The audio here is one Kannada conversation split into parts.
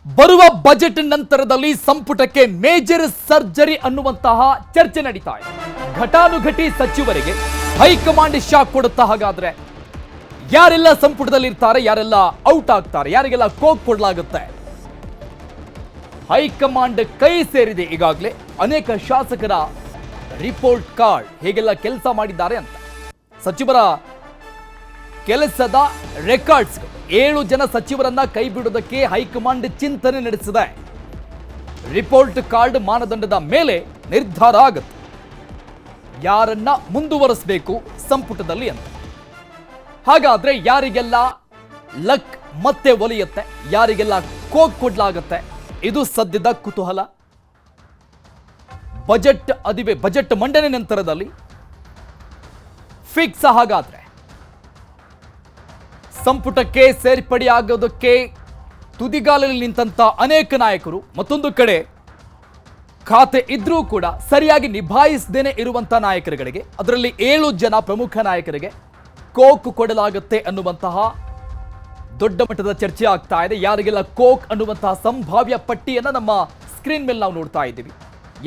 ಬರುವ ಬಜೆಟ್ ನಂತರದಲ್ಲಿ ಸಂಪುಟಕ್ಕೆ ಮೇಜರ್ ಸರ್ಜರಿ ಅನ್ನುವಂತಹ ಚರ್ಚೆ ನಡೀತಾ ಇದೆ. ಘಟಾನುಘಟಿ ಸಚಿವರಿಗೆ ಹೈಕಮಾಂಡ್ ಶಾಕ್ ಕೊಡುತ್ತಾ ಹಾಗಾದ್ರೆ ಯಾರೆಲ್ಲ ಸಂಪುಟದಲ್ಲಿ ಇರ್ತಾರೆ, ಯಾರೆಲ್ಲ ಔಟ್ ಆಗ್ತಾರೆ, ಯಾರಿಗೆಲ್ಲ ಕೋಕ್ ಕೊಡಲಾಗುತ್ತೆ? ಹೈಕಮಾಂಡ್ ಕೈ ಸೇರಿದೆ ಈಗಾಗಲೇ ಅನೇಕ ಶಾಸಕರ ರಿಪೋರ್ಟ್ ಕಾರ್ಡ್ ಹೇಗೆಲ್ಲ ಕೆಲಸ ಮಾಡಿದ್ದಾರೆ ಅಂತ. ಸಚಿವರ ಕೆಲಸದ ರೆಕಾರ್ಡ್ಸ್ 7 ಜನ ಸಚಿವರನ್ನ ಕೈ ಬಿಡುವುದಕ್ಕೆ ಹೈಕಮಾಂಡ್ ಚಿಂತನೆ ನಡೆಸಿದೆ. ರಿಪೋರ್ಟ್ ಕಾರ್ಡ್ ಮಾನದಂಡದ ಮೇಲೆ ನಿರ್ಧಾರ ಆಗುತ್ತೆ ಯಾರನ್ನ ಮುಂದುವರಿಸಬೇಕು ಸಂಪುಟದಲ್ಲಿ ಅಂತ. ಹಾಗಾದ್ರೆ ಯಾರಿಗೆಲ್ಲ ಲಕ್ ಮತ್ತೆ ಒಲಿಯುತ್ತೆ, ಯಾರಿಗೆಲ್ಲ ಕೋಕ್ ಕೊಡ್ಲಾಗತ್ತೆ, ಇದು ಸದ್ಯದ ಕುತೂಹಲ. ಬಜೆಟ್ ಮಂಡನೆ ನಂತರದಲ್ಲಿ ಫಿಕ್ಸ್. ಹಾಗಾದ್ರೆ ಸಂಪುಟಕ್ಕೆ ಸೇರ್ಪಡೆಯಾಗೋದಕ್ಕೆ ತುದಿಗಾಲಲ್ಲಿ ನಿಂತ ಅನೇಕ ನಾಯಕರು ಮತ್ತೊಂದು ಕಡೆ ಖಾತೆ ಇದ್ರೂ ಕೂಡ ಸರಿಯಾಗಿ ನಿಭಾಯಿಸದೇನೆ ಇರುವಂತ ನಾಯಕರುಗಳಿಗೆ, ಅದರಲ್ಲಿ 7 ಜನ ಪ್ರಮುಖ ನಾಯಕರಿಗೆ ಕೋಕ್ ಕೊಡಲಾಗುತ್ತೆ ಅನ್ನುವಂತಹ ದೊಡ್ಡ ಮಟ್ಟದ ಚರ್ಚೆ ಆಗ್ತಾ ಇದೆ. ಯಾರಿಗೆಲ್ಲ ಕೋಕ್ ಅನ್ನುವಂತಹ ಸಂಭಾವ್ಯ ಪಟ್ಟಿಯನ್ನು ನಮ್ಮ ಸ್ಕ್ರೀನ್ ಮೇಲೆ ನಾವು ನೋಡ್ತಾ ಇದ್ದೀವಿ.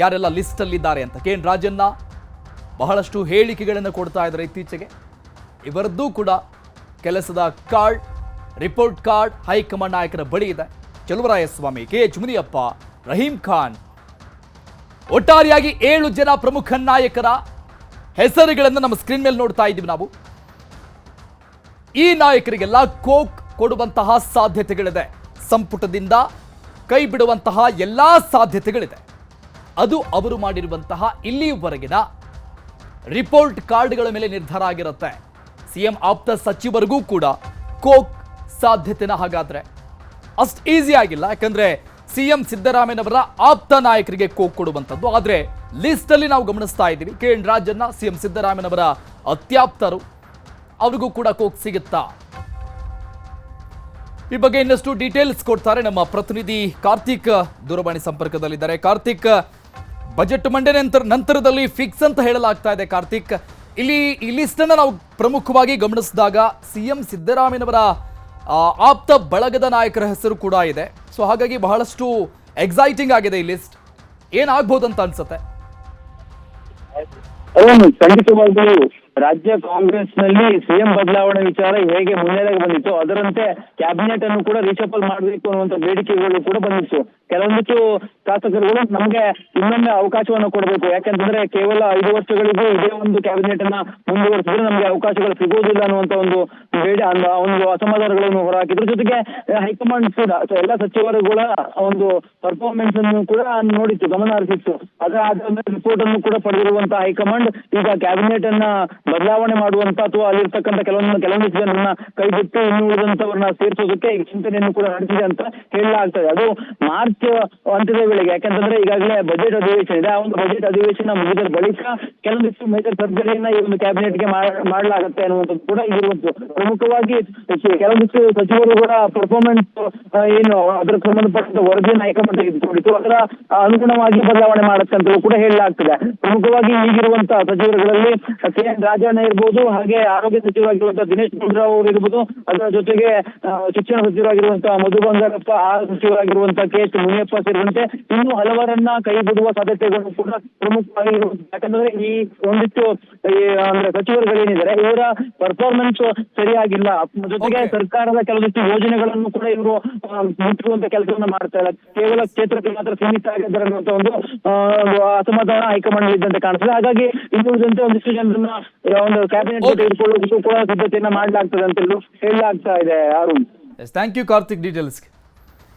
ಯಾರೆಲ್ಲ ಲಿಸ್ಟ್ ಅಲ್ಲಿದ್ದಾರೆ ಅಂತ. ಕೆ ಎನ್ ರಾಜಣ್ಣ ಬಹಳಷ್ಟು ಹೇಳಿಕೆಗಳನ್ನು ಕೊಡ್ತಾ ಇದ್ದಾರೆ ಇತ್ತೀಚೆಗೆ. ಇವರದ್ದು ಕೂಡ ಕೆಲಸದ ಕಾರ್ಡ್, ರಿಪೋರ್ಟ್ ಕಾರ್ಡ್ ಹೈಕಮಾಂಡ್ ನಾಯಕರ ಬಳಿ ಇದೆ. ಚಲುವರಾಯಸ್ವಾಮಿ, ಕೆ ಎಚ್ ಮುನಿಯಪ್ಪ, ರಹೀಂ ಖಾನ್, ಒಟ್ಟಾರೆಯಾಗಿ 7 ಜನ ಪ್ರಮುಖ ನಾಯಕರ ಹೆಸರುಗಳನ್ನು ನಮ್ಮ ಸ್ಕ್ರೀನ್ ಮೇಲೆ ನೋಡ್ತಾ ಇದ್ದೀವಿ ನಾವು. ಈ ನಾಯಕರಿಗೆಲ್ಲ ಕೋಕ್ ಕೊಡುವಂತಹ ಸಾಧ್ಯತೆಗಳಿದೆ. ಸಂಪುಟದಿಂದ ಕೈ ಬಿಡುವಂತಹ ಎಲ್ಲಾ ಸಾಧ್ಯತೆಗಳಿದೆ. ಅದು ಅವರು ಮಾಡಿರುವಂತಹ ಇಲ್ಲಿಯವರೆಗಿನ ರಿಪೋರ್ಟ್ ಕಾರ್ಡ್ಗಳ ಮೇಲೆ ನಿರ್ಧಾರ ಆಗಿರುತ್ತೆ. ಸಿಎಂ ಆಪ್ತ ಸಚಿವರಿಗೂ ಕೂಡ ಕೋಕ್ ಸಾಧ್ಯತೆನ ಹಾಗಾದ್ರೆ ಅಷ್ಟು ಈಸಿ ಆಗಿಲ್ಲ. ಯಾಕಂದ್ರೆ ಸಿಎಂ ಸಿದ್ದರಾಮಯ್ಯನವರ ಆಪ್ತ ನಾಯಕರಿಗೆ ಕೋಕ್ ಕೊಡುವಂಥದ್ದು. ಆದ್ರೆ ಲಿಸ್ಟ್ ಅಲ್ಲಿ ನಾವು ಗಮನಿಸ್ತಾ ಇದ್ದೀವಿ ಕೆ ಎನ್ ರಾಜಣ್ಣ, ಸಿಎಂ ಸಿದ್ದರಾಮಯ್ಯನವರ ಅತ್ಯಾಪ್ತರು, ಅವ್ರಿಗೂ ಕೂಡ ಕೋಕ್ ಸಿಗುತ್ತಾ? ಈ ಬಗ್ಗೆ ಇನ್ನಷ್ಟು ಡೀಟೇಲ್ಸ್ ಕೊಡ್ತಾರೆ ನಮ್ಮ ಪ್ರತಿನಿಧಿ ಕಾರ್ತಿಕ್ ದೂರವಾಣಿ ಸಂಪರ್ಕದಲ್ಲಿದ್ದಾರೆ. ಕಾರ್ತಿಕ್, ಬಜೆಟ್ ಮಂಡನೆ ನಂತರದಲ್ಲಿ ಫಿಕ್ಸ್ ಅಂತ ಹೇಳಲಾಗ್ತಾ ಇದೆ. ಕಾರ್ತಿಕ್, ಇಲ್ಲಿ ಈ ಲಿಸ್ಟ್ ಅನ್ನ ನಾವು ಪ್ರಮುಖವಾಗಿ ಗಮನಿಸಿದಾಗ ಸಿಎಂ ಸಿದ್ದರಾಮಯ್ಯನವರ ಆಪ್ತ ಬಳಗದ ನಾಯಕರ ಹೆಸರು ಕೂಡ ಇದೆ. ಸೊ ಹಾಗಾಗಿ ಬಹಳಷ್ಟು ಎಕ್ಸೈಟಿಂಗ್ ಆಗಿದೆ ಈ ಲಿಸ್ಟ್. ಏನಾಗಬಹುದು ಅಂತ ಅನ್ಸುತ್ತೆ? ಖಂಡಿತವಾಗಿಯೂ ರಾಜ್ಯ ಕಾಂಗ್ರೆಸ್ ನಲ್ಲಿ ಸಿಎಂ ಬದಲಾವಣೆ ವಿಚಾರ ಹೇಗೆ ಮುನ್ನೆಲೆಗೆ ಬಂದಿತ್ತು, ಅದರಂತೆ ಕ್ಯಾಬಿನೆಟ್ ಅನ್ನು ಕೂಡ ರೀಶಫಲ್ ಮಾಡಬೇಕು ಅನ್ನುವಂತ ಬೇಡಿಕೆಗಳು ಕೂಡ ಬಂದಿತ್ತು. ಕೆಲವೊಂದಿಷ್ಟು ಶಾಸಕರುಗಳು ನಮಗೆ ಇನ್ನೊಮ್ಮೆ ಅವಕಾಶವನ್ನು ಕೊಡಬೇಕು, ಯಾಕಂತಂದ್ರೆ ಕೇವಲ 5 ವರ್ಷಗಳಿಗೂ ಇದೇ ಒಂದು ಕ್ಯಾಬಿನೆಟ್ ಅನ್ನ ಮುಂದುವರಿಸಿದ್ರೆ ನಮಗೆ ಅವಕಾಶಗಳು ಸಿಗುವುದಿಲ್ಲ ಅನ್ನುವಂತ ಒಂದು ಒಂದು ಅಸಮಾಧಾನಗಳನ್ನು ಹೊರಹಾಕಿದ್ರ ಜೊತೆಗೆ ಹೈಕಮಾಂಡ್ ಕೂಡ ಎಲ್ಲ ಸಚಿವರುಗಳ ಒಂದು ಪರ್ಫಾರ್ಮೆನ್ಸ್ ಅನ್ನು ಕೂಡ ನೋಡಿತ್ತು, ಗಮನ ಹರಿಸಿತ್ತು. ಅದರ ರಿಪೋರ್ಟ್ ಅನ್ನು ಕೂಡ ಪಡೆದಿರುವಂತಹ ಹೈಕಮಾಂಡ್ ಈಗ ಕ್ಯಾಬಿನೆಟ್ ಅನ್ನ ಬದಲಾವಣೆ ಮಾಡುವಂತ ಅಥವಾ ಅಲ್ಲಿರ್ತಕ್ಕಂಥ ಕೆಲವೊಂದಿಷ್ಟು ಜನರನ್ನ ಕೈ ಬಿಟ್ಟು ಇನ್ನು ಉಳಿದಂತವ್ರನ್ನ ಸೇರಿಸೋದಕ್ಕೆ ಚಿಂತನೆಯನ್ನು ಕೂಡ ನಡೆಸಿದೆ ಅಂತ ಹೇಳಲಾಗ್ತದೆ. ಅದು ಮಾರ್ಚ್ ಅಂತ್ಯದ ವೇಳೆಗೆ, ಯಾಕಂತಂದ್ರೆ ಈಗಾಗಲೇ ಬಜೆಟ್ ಅಧಿವೇಶನ ಇದೆ. ಆ ಒಂದು ಬಜೆಟ್ ಅಧಿವೇಶನ ಮುಗಿದ ಬಳಿಕ ಕೆಲವೊಂದಿಷ್ಟು ಮೇಜರ್ ಸರ್ಜರಿಯನ್ನ ಈ ಒಂದು ಕ್ಯಾಬಿನೆಟ್ಗೆ ಮಾಡಲಾಗುತ್ತೆ ಅನ್ನುವಂಥದ್ದು ಕೂಡ ಇರುವಂತು. ಪ್ರಮುಖವಾಗಿ ಕೆಲವೊಂದಿಷ್ಟು ಸಚಿವರುಗಳ ಪರ್ಫಾರ್ಮೆನ್ಸ್ ಏನು ಅದರ ಸಂಬಂಧಪಟ್ಟ ವರದಿಯನ್ನು ಹೈಕಮಾಂಡ್ ತೆಗೆದುಕೊಂಡಿತ್ತು, ಅದರ ಅನುಗುಣವಾಗಿ ಬದಲಾವಣೆ ಮಾಡುತ್ತೆ ಅಂತ ಕೂಡ ಹೇಳಲಾಗ್ತದೆ. ಪ್ರಮುಖವಾಗಿ ಈಗಿರುವಂತಹ ಸಚಿವರುಗಳಲ್ಲಿ ಕೆ ಎನ್ ರಾಜಣ್ಣ ಇರ್ಬೋದು, ಹಾಗೆ ಆರೋಗ್ಯ ಸಚಿವರಾಗಿರುವಂತಹ ದಿನೇಶ್ ಗುಂಡೂರಾವ್ ಅವರು ಇರ್ಬೋದು, ಅದರ ಜೊತೆಗೆ ಶಿಕ್ಷಣ ಸಚಿವರಾಗಿರುವಂತಹ ಮಧು ಬಂಗಾರಪ್ಪ, ಆಹಾರ ಸಚಿವರಾಗಿರುವಂತಹ ಕೆ ಎಚ್ ಮುನಿಯಪ್ಪ ಸೇರಿದಂತೆ ಇನ್ನೂ ಹಲವರನ್ನ ಕೈ ಬಿಡುವ ಸಾಧ್ಯತೆಗಳು ಕೂಡ ಪ್ರಮುಖವಾಗಿ ಇರುವುದು. ಯಾಕಂದ್ರೆ ಈ ಒಂದಿಷ್ಟು ಅಂದ್ರೆ ಸಚಿವರುಗಳೇನಿದ್ದಾರೆ ಇವರ ಪರ್ಫಾರ್ಮೆನ್ಸ್ ಸರಿಯಾಗಿಲ್ಲ, ಜೊತೆಗೆ ಸರ್ಕಾರದ ಕೆಲವೊಂದಿಷ್ಟು ಯೋಜನೆಗಳನ್ನು ಕೂಡ ಇವರು ಮುಟ್ಟುವಂತ ಕೆಲಸವನ್ನ ಮಾಡ್ತಾ ಇಲ್ಲ, ಕೇವಲ ಕ್ಷೇತ್ರಕ್ಕೆ ಮಾತ್ರ ಸೀಮಿತ ಆಗಿದ್ದಾರೆ ಅನ್ನುವಂತ ಒಂದು ಅಸಮಾಧಾನ ಹೈಕಮಾಂಡ್ ಇದ್ದಂತೆ ಕಾಣಿಸ್ತದೆ. ಹಾಗಾಗಿ ಇನ್ನುಳಿದಂತೆ ಒಂದಿಷ್ಟು ಜನರನ್ನ ಒಂದು ಕ್ಯಾಬಿನೆಟ್ ತೆಗೆದುಕೊಳ್ಳುವುದಕ್ಕೂ ಕೂಡ ಸಿದ್ಧತೆಯನ್ನ ಮಾಡಲಾಗ್ತದೆ ಅಂತ ಹೇಳಲಾಗ್ತಾ ಇದೆ. Arun, thank you Karthik details.